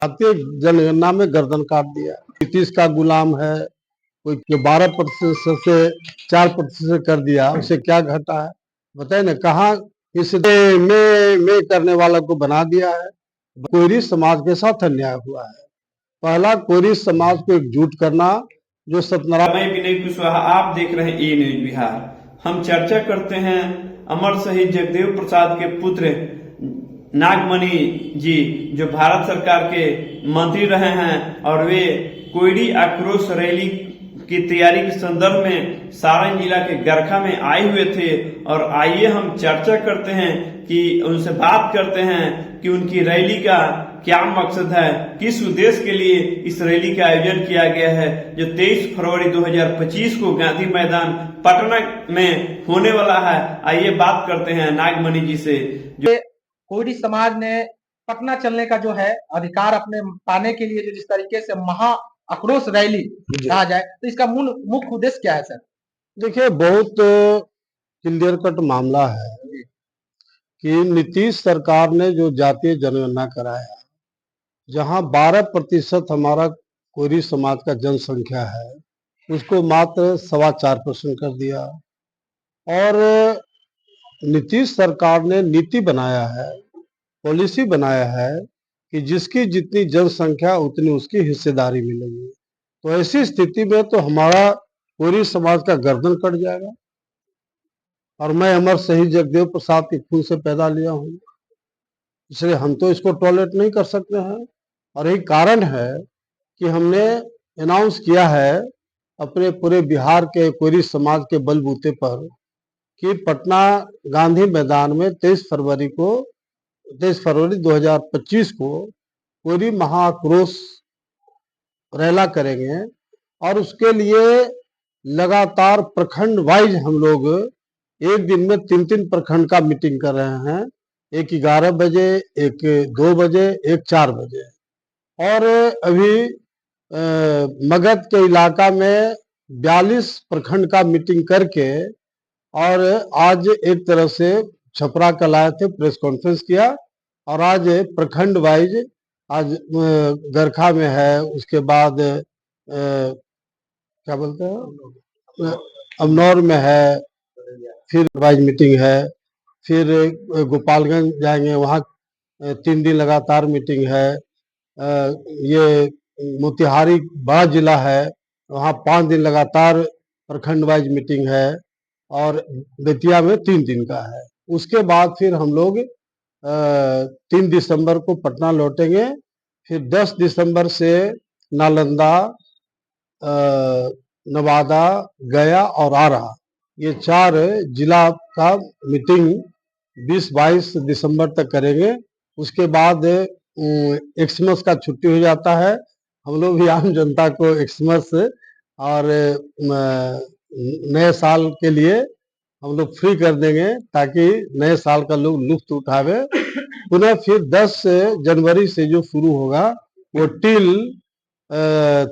भारतीय जनगणना में गर्दन काट दिया। 30 का गुलाम है, कोई जो 12% से 4% कर दिया, उसे क्या घटा है बताए ना। कहाँ इस में करने वाला को बना दिया है। कोयरी समाज के साथ अन्याय हुआ है। पहला, कोयरी समाज को एकजुट करना, जो सत्यनारायण। मैं विनय कुशवाहा, आप देख रहे हैं ए न्यूज बिहार। हम चर्चा करते हैं अमर शहीद जगदेव प्रसाद के पुत्र नागमणि जी, जो भारत सरकार के मंत्री रहे हैं और वे कोयरी आक्रोश रैली की तैयारी के संदर्भ में सारण जिला के गरखा में आए हुए थे। और आइए हम चर्चा करते हैं कि उनसे बात करते हैं कि उनकी रैली का क्या मकसद है, किस उद्देश्य के लिए इस रैली का आयोजन किया गया है, जो 23 फरवरी 2025 को गांधी मैदान पटना में होने वाला है। आइए बात करते हैं नागमणि जी से। जो कोयरी समाज ने पटना चलने का जो है अधिकार अपने पाने के लिए जो जिस तरीके से महा आक्रोश रैली कहा जाए, तो इसका मुख्य उद्देश्य क्या है सर? देखिए, बहुत क्लियर कट मामला है कि नीतीश सरकार ने जो जातीय जनगणना कराया, जहां 12% हमारा कोयरी समाज का जनसंख्या है, उसको मात्र 4.25% कर दिया। और नीतीश सरकार ने नीति बनाया है, पॉलिसी बनाया है कि जिसकी जितनी जनसंख्या उतनी उसकी हिस्सेदारी मिलेगी। तो ऐसी स्थिति में तो हमारा कोयरी समाज का गर्दन कट जाएगा। और मैं अमर शहीद जगदेव प्रसाद के खून से पैदा लिया हूँ, इसलिए हम तो इसको टॉलरेट नहीं कर सकते हैं। और यही कारण है कि हमने अनाउंस किया है अपने पूरे बिहार के कोयरी समाज के बलबूते पर कि पटना गांधी मैदान में 23 फरवरी 2025 को कोयरी महाआक्रोश रैला करेंगे। और उसके लिए लगातार प्रखंड वाइज हम लोग एक दिन में 3 प्रखंड का मीटिंग कर रहे हैं। एक 11 बजे, एक 2 बजे, एक 4 बजे। और अभी मगध के इलाका में 42 प्रखंड का मीटिंग करके, और आज एक तरह से छपरा कल आए थे, प्रेस कॉन्फ्रेंस किया। और आज प्रखंड वाइज आज गरखा में है, उसके बाद क्या बोलते हैं अमनौर में है, फिर वाइज मीटिंग है, फिर गोपालगंज जाएंगे, वहाँ 3 दिन लगातार मीटिंग है। ये मोतिहारी बड़ा जिला है, वहाँ 5 दिन लगातार प्रखंड वाइज मीटिंग है। और बेतिया में 3 दिन का है। उसके बाद फिर हम लोग 3 दिसंबर को पटना लौटेंगे। फिर 10 दिसंबर से नालंदा, नवादा, गया और आरा, ये 4 जिला का मीटिंग 20-22 दिसंबर तक करेंगे। उसके बाद एक्समस का छुट्टी हो जाता है। हम लोग भी आम जनता को एक्समस और नए साल के लिए हम लोग फ्री कर देंगे, ताकि नए साल का लोग लुत्फ उठावे। पुनः फिर 10 जनवरी से जो शुरू होगा वो टिल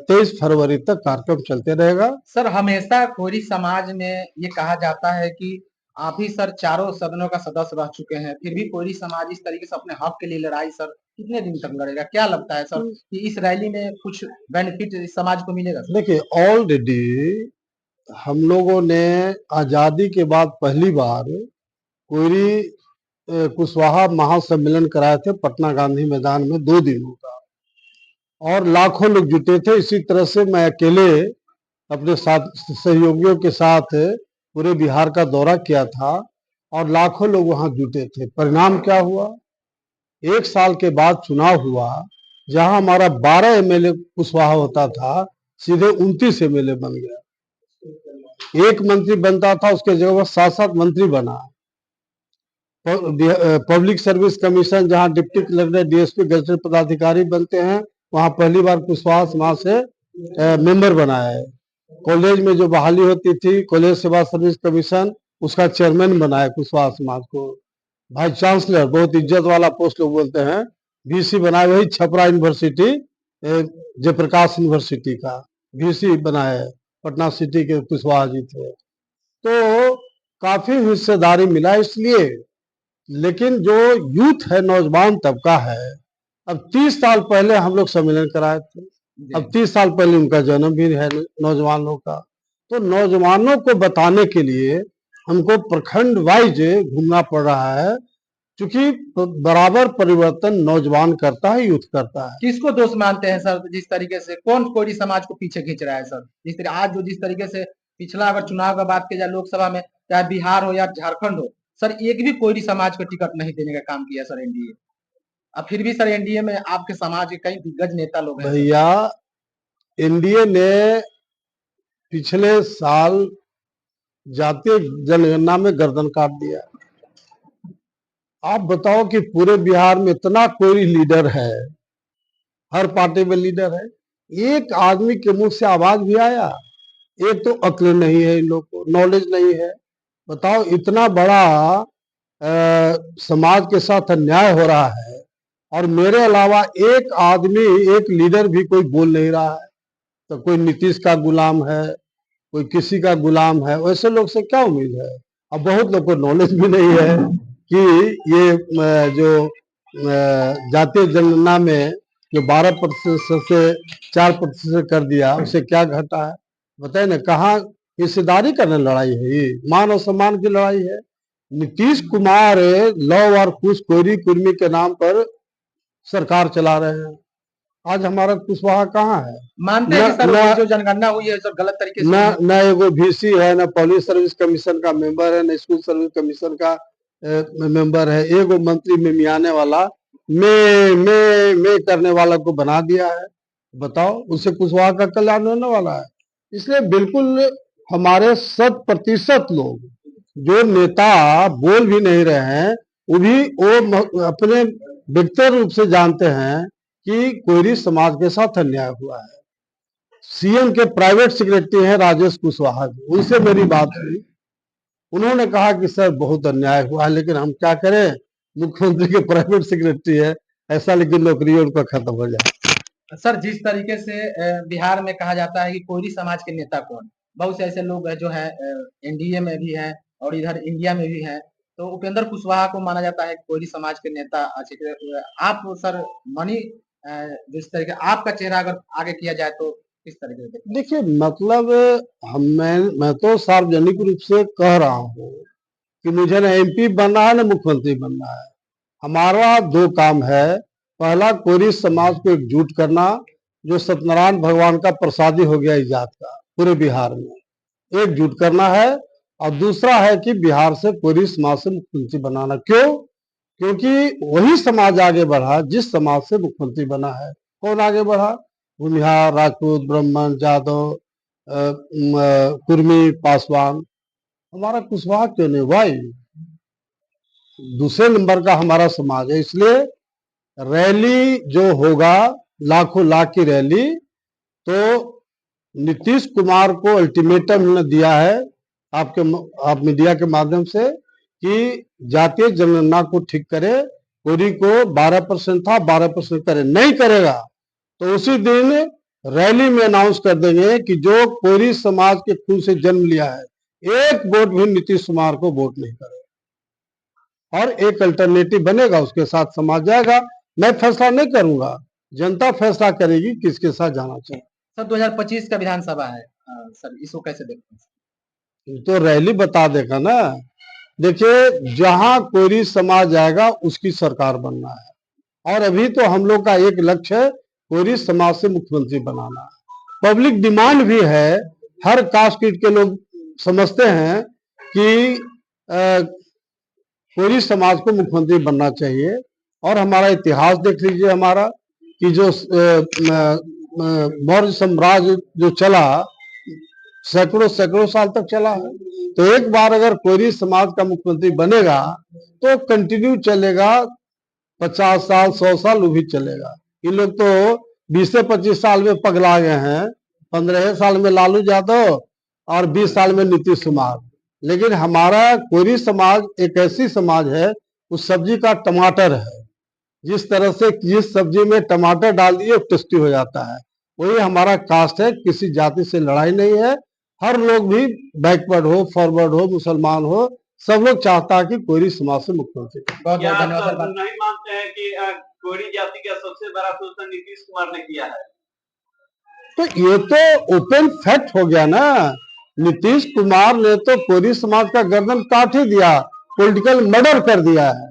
23 फरवरी तक कार्यक्रम चलते रहेगा। सर, हमेशा कोयरी समाज में ये कहा जाता है कि आप ही सर चारों सदनों का सदस्य रह चुके हैं, फिर भी कोयरी समाज इस तरीके से अपने हक के लिए लड़ाई सर कितने दिन तक लड़ेगा? क्या लगता है सर कि इस रैली में कुछ बेनिफिट इस समाज को मिलेगा? देखिए, ऑलरेडी हम लोगों ने आजादी के बाद पहली बार कोयरी कुशवाहा महासम्मेलन कराए थे पटना गांधी मैदान में 2 दिनों का, और लाखों लोग जुटे थे। इसी तरह से मैं अकेले अपने साथ सहयोगियों के साथ पूरे बिहार का दौरा किया था, और लाखों लोग वहां जुटे थे। परिणाम क्या हुआ? 1 साल के बाद चुनाव हुआ, जहां हमारा 12 एमएलए कुशवाहा होता था, सीधे 29 एमएलए बन गया। एक मंत्री बनता था, उसके जगह पर 7-7 मंत्री बना। पब्लिक सर्विस कमीशन, जहां डिप्टी कलेक्टर, डीएसपी, गजेटेड पदाधिकारी बनते हैं, वहां पहली बार कुशवाहा समाज से मेंबर बनाया है। कॉलेज में जो बहाली होती थी, कॉलेज सेवा सर्विस कमीशन, उसका चेयरमैन बनाया कुशवाहा समाज को। वाइस चांसलर, बहुत इज्जत वाला पोस्ट लोग बोलते हैं, वीसी बनाए, वही छपरा यूनिवर्सिटी, जयप्रकाश यूनिवर्सिटी का वीसी बनाया है, पटना सिटी के कुशवाहा जी थे। तो काफी हिस्सेदारी मिला इसलिए। लेकिन जो यूथ है, नौजवान तबका है, अब 30 साल पहले हम लोग सम्मेलन कराए थे, जी। अब 30 साल पहले उनका जन्म भी है नौजवानों का। तो नौजवानों को बताने के लिए हमको प्रखंड वाइज घूमना पड़ रहा है, क्योंकि बराबर परिवर्तन नौजवान करता है, यूथ करता है। किसको दोष मानते हैं सर, जिस तरीके से कौन कोई समाज को पीछे खींच रहा है सर? जिस तरीके से पिछला अगर चुनाव का बात की जाए लोकसभा में, चाहे बिहार हो या झारखंड हो, सर एक भी कोई समाज को टिकट नहीं देने का काम किया सर एनडीए। अब फिर भी सर एनडीए में आपके समाज के कई दिग्गज नेता लोग हैं सर। भैया, एनडीए ने पिछले साल जातीय जनगणना में गर्दन काट दिया। आप बताओ कि पूरे बिहार में इतना कोई लीडर है, हर पार्टी में लीडर है, एक आदमी के मुंह से आवाज भी आया? एक तो अक्ल नहीं है इन लोग को, नॉलेज नहीं है। बताओ, इतना बड़ा समाज के साथ अन्याय हो रहा है और मेरे अलावा एक आदमी, एक लीडर भी कोई बोल नहीं रहा है। तो कोई नीतीश का गुलाम है, कोई किसी का गुलाम है, वैसे लोग से क्या उम्मीद है? अब बहुत लोग को नॉलेज भी नहीं है कि ये जो जातीय जनगणना में जो 12% से 4% कर दिया, उससे क्या घटा है? बताइए ना, कहाँ हिस्सेदारी करने लड़ाई है? ये मान और सम्मान की लड़ाई है। नीतीश कुमार लव और कुश, कोयरी कुर्मी के नाम पर सरकार चला रहे हैं। आज हमारा कुशवाहा कहाँ है? मानते हैं कि सर वो जो जनगणना हुई है सर गलत तरीके से हुई है? न एगो VC है, न पब्लिक सर्विस कमीशन का मेंबर है, न स्कूल सर्विस कमीशन का मेंबर है। एगो मंत्री में मियाने वाला मैं करने वाला को बना दिया है। बताओ, उससे कुशवाहा का कल्याण होने वाला है? इसलिए बिल्कुल हमारे 100% लोग, जो नेता बोल भी नहीं रहे हैं, वो अपने व्यक्तिगत रूप से जानते हैं कि कोयरी समाज के साथ अन्याय हुआ है। सीएम के प्राइवेट सेक्रेटरी हैं राजेश कुशवाहा जी, उनसे मेरी बात हुई। उन्होंने कहा कि सर बहुत अन्याय हुआ है, लेकिन हम क्या करें, मुख्यमंत्री के प्राइवेट सेक्रेटरी है, ऐसा लेकिन नौकरी उनका खत्म हो जाए। सर जिस तरीके से बिहार में कहा जाता है कि कोयरी समाज के नेता कौन, बहुत से ऐसे लोग जो है एनडीए में भी हैं और इधर इंडिया में भी हैं, तो उपेंद्र कुशवाहा को माना जाता है कोयरी समाज के नेता। आप सर मनी जिस तरीके आपका चेहरा अगर आगे किया जाए तो किस तरीके से? देखिए, मतलब मैं तो सार्वजनिक रूप से कह रहा हूँ कि मुझे ना MP बनना है, ना मुख्यमंत्री बनना है। हमारा 2 काम है। पहला, कोयरी समाज को एकजुट करना, जो सत्यनारायण भगवान का प्रसादी हो गया इस जात का पूरे बिहार में, एकजुट करना है। और दूसरा है कि बिहार से कोयरी समाज से मुख्यमंत्री बनाना। क्यों? क्योंकि वही समाज आगे बढ़ा जिस समाज से मुख्यमंत्री बना है। कौन आगे बढ़ा? भूमिहार, राजपूत, ब्राह्मण, यादव, कुर्मी, पासवान। हमारा कुशवाहा क्यों नहीं? भाई, दूसरे नंबर का हमारा समाज है। इसलिए रैली जो होगा, लाखों लाख की रैली, तो नीतीश कुमार को अल्टीमेटम ने दिया है आप मीडिया के माध्यम से कि जातीय जनगणना को ठीक करे, कोयरी को 12% था 12% करे। नहीं करेगा तो उसी दिन रैली में अनाउंस कर देंगे कि जो कोयरी समाज के खून से जन्म लिया है, एक वोट भी नीतीश कुमार को वोट नहीं करेगा और एक अल्टरनेटिव बनेगा, उसके साथ समाज जाएगा। मैं फैसला नहीं करूंगा, जनता फैसला करेगी किसके साथ जाना चाहिए। सर 2025 का विधानसभा है सर, इसको कैसे देखते हैं? तो रैली बता देगा ना। देखिए, जहां कोयरी समाज जाएगा उसकी सरकार बनना है, और अभी तो हम लोग का एक लक्ष्य है कोयरी समाज से मुख्यमंत्री बनाना है। पब्लिक डिमांड भी है, हर कास्ट के लोग समझते हैं कि कोयरी समाज को मुख्यमंत्री बनना चाहिए। और हमारा इतिहास देख लीजिए, हमारा कि जो मौर्य साम्राज्य जो चला, सैकड़ों सैकड़ों साल तक चला है। तो एक बार अगर कोयरी समाज का मुख्यमंत्री बनेगा तो कंटिन्यू चलेगा, 50 साल 100 साल वो भी चलेगा। ये लोग तो 20 से 25 साल में पगला गए हैं, 15 साल में लालू यादव और 20 साल में नीतीश कुमार। लेकिन हमारा कोयरी समाज एक ऐसी समाज है, उस सब्जी का टमाटर है। जिस तरह से जिस सब्जी में टमाटर डाल दिए टेस्टी हो जाता है, वही हमारा कास्ट है। किसी जाति से लड़ाई नहीं है। हर लोग भी बैकवर्ड हो, फॉरवर्ड हो, मुसलमान हो, सब लोग चाहता है कि कोयरी समाज से मुख्यमंत्री। बहुत क्या बहुत आप धन्यवाद सर। नहीं मानते हैं कि कोरी जाति का सबसे बड़ा शोषण नीतीश कुमार ने किया है। तो ये तो ओपन फैक्ट हो गया ना। नीतीश कुमार ने तो कोरी समाज का गर्दन काट ही दिया, पॉलिटिकल मर्डर कर दिया है।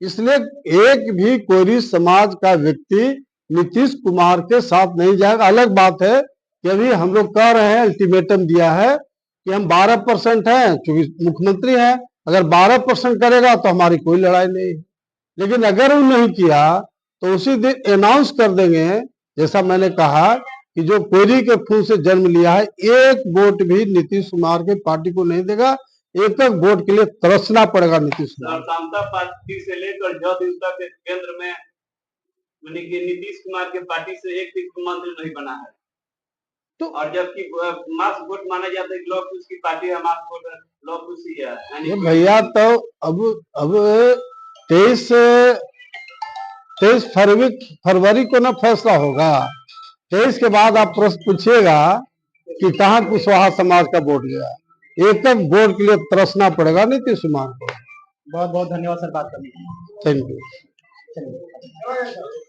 इसलिए एक भी कोरी समाज का व्यक्ति नीतीश कुमार के साथ नहीं जाएगा। अलग बात है कि अभी हम लोग कह रहे हैं, अल्टीमेटम दिया है कि हम 12% हैं, क्योंकि मुख्यमंत्री हैं, अगर 12% करेगा तो हमारी कोई लड़ाई नहीं। लेकिन अगर वो नहीं किया तो उसी दिन अनाउंस कर देंगे, जैसा मैंने कहा कि जो कोरी के खून से जन्म लिया है, एक वोट भी नीतीश कुमार के पार्टी को नहीं देगा। एक एक वोट के लिए तरसना पड़ेगा नीतीश कुमार। समता पार्टी से लेकर जदयू तक केंद्र में नीतीश कुमार के पार्टी से एक भी मंत्री नहीं बना है। तो और जबकि मास वोट माना जाता है, लोग उसकी पार्टी है, मास वोट लोग उसी है। भैया तो अब 23 फरवरी को ना फैसला होगा। 23 के बाद आप प्रश्न पूछिएगा कि कहाँ कुशवाहा समाज का वोट गया। एक तक वोट के लिए तरसना पड़ेगा नीतीश कुमार को। बहुत बहुत धन्यवाद सर बात करने के लिए। Thank you. चलिए।